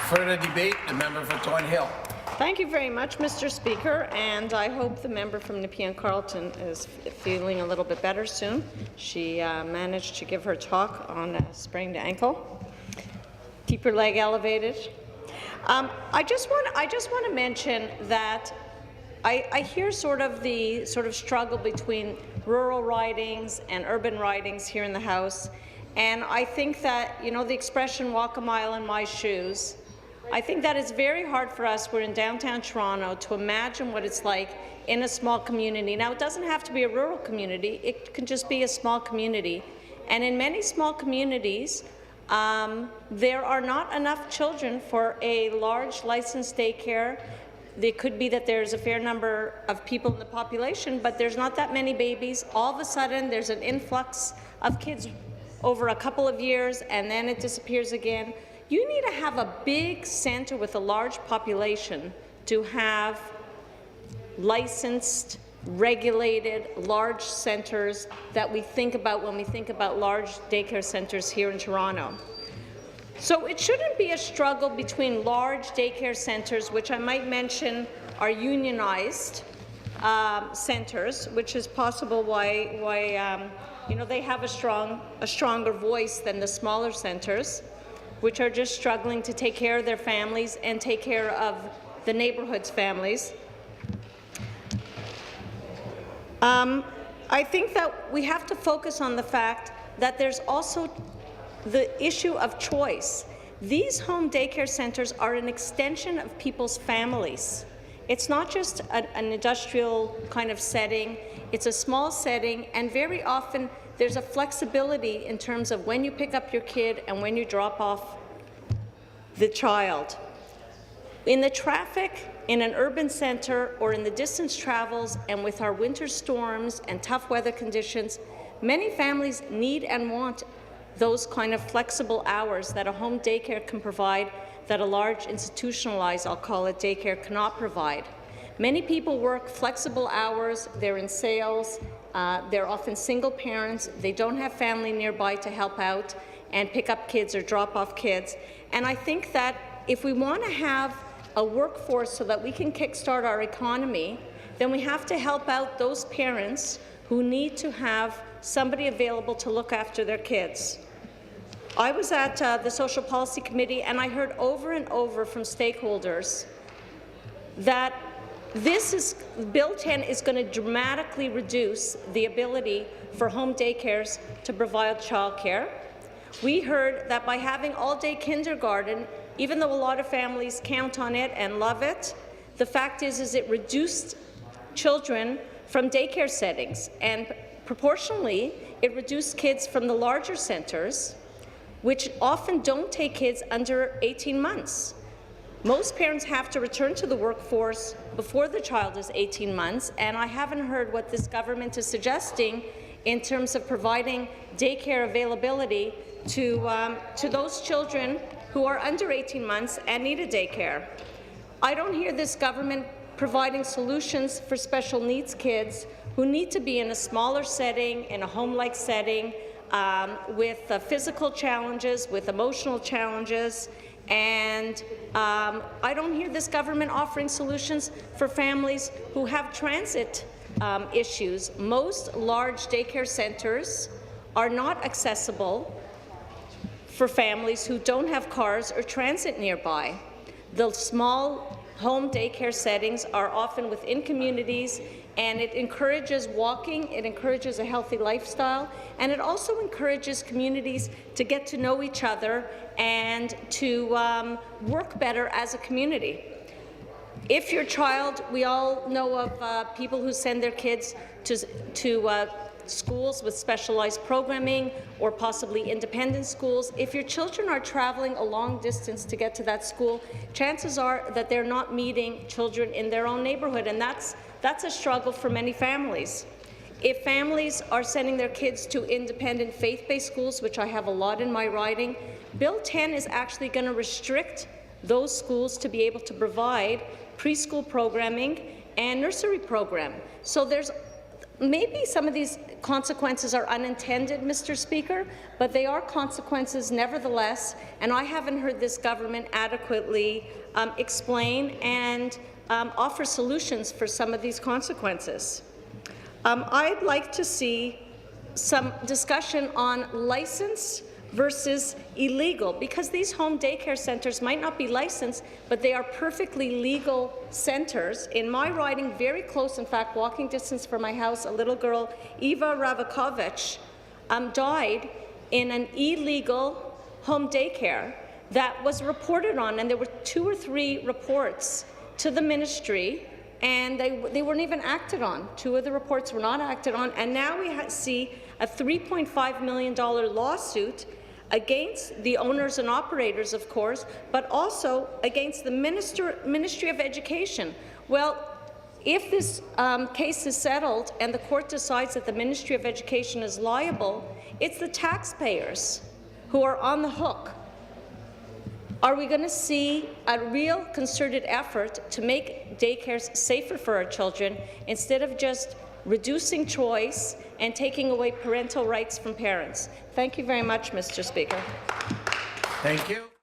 Further debate, the member for Thornhill. Thank you very much, Mr. Speaker, and I hope the member from Nepean Carleton is feeling a little bit better soon. She managed to give her talk on a sprained ankle. Keep her leg elevated. I just want to mention that I hear the struggle between rural ridings and urban ridings here in the House, and I think that, you know, the expression "walk a mile in my shoes," I think that it's very hard for us. We're in downtown Toronto to imagine what it's like in a small community. Now, it doesn't have to be a rural community. It can just be a small community. And in many small communities, there are not enough children for a large licensed daycare. It could be that there's a fair number of people in the population, but there's not that many babies. All of a sudden, there's an influx of kids over a couple of years, and then it disappears again. You need to have a big centre with a large population to have licensed, regulated, large centres that we think about when we think about large daycare centres here in Toronto. So it shouldn't be a struggle between large daycare centres, which I might mention are unionized centres, which is possible why you know, they have a stronger voice than the smaller centres, which are just struggling to take care of their families and take care of the neighbourhood's families. I think that we have to focus on the fact that there's also the issue of choice. These home daycare centres are an extension of people's families. It's not just an industrial kind of setting, it's a small setting, and very often there's a flexibility in terms of when you pick up your kid and when you drop off the child. In the traffic in an urban centre or in the distance travels and with our winter storms and tough weather conditions, many families need and want those kind of flexible hours that a home daycare can provide that a large institutionalized, I'll call it, daycare cannot provide. Many people work flexible hours, they're in sales, they're often single parents, they don't have family nearby to help out and pick up kids or drop off kids. And I think that if we want to have a workforce so that we can kickstart our economy, then we have to help out those parents who need to have somebody available to look after their kids. I was at the Social Policy Committee, and I heard over and over from stakeholders that Bill 10 is going to dramatically reduce the ability for home daycares to provide childcare. We heard that by having all-day kindergarten, even though a lot of families count on it and love it, the fact is it reduced children from daycare settings, and proportionally, it reduced kids from the larger centres, which often don't take kids under 18 months. Most parents have to return to the workforce before the child is 18 months, and I haven't heard what this government is suggesting in terms of providing daycare availability to those children who are under 18 months and need a daycare. I don't hear this government providing solutions for special needs kids who need to be in a smaller setting, in a home-like setting, with physical challenges, with emotional challenges, and I don't hear this government offering solutions for families who have transit issues. Most large daycare centres are not accessible for families who don't have cars or transit nearby. The small home daycare settings are often within communities, and it encourages walking, it encourages a healthy lifestyle, and it also encourages communities to get to know each other and to work better as a community. If your child, we all know of people who send their kids to schools with specialized programming or possibly independent schools. If your children are traveling a long distance to get to that school, chances are that they're not meeting children in their own neighbourhood, and that's a struggle for many families. If families are sending their kids to independent faith-based schools, which I have a lot in my riding, Bill 10 is actually going to restrict those schools to be able to provide preschool programming and nursery program. So there's maybe some of these consequences are unintended, Mr. Speaker, but they are consequences nevertheless, and I haven't heard this government adequately explain and offer solutions for some of these consequences. I'd like to see some discussion on licensed versus illegal, because these home daycare centres might not be licensed, but they are perfectly legal centres. In my riding, very close, in fact, walking distance from my house, a little girl, Eva Ravakovich, died in an illegal home daycare that was reported on, and there were 2 or 3 reports to the ministry, and they weren't even acted on. 2 of the reports were not acted on, and now we see a $3.5 million lawsuit against the owners and operators, of course, but also against the Ministry of Education. Well, if this case is settled and the court decides that the Ministry of Education is liable, it's the taxpayers who are on the hook. Are we going to see a real concerted effort to make daycares safer for our children instead of just reducing choice and taking away parental rights from parents? Thank you very much, Mr. Speaker. Thank you.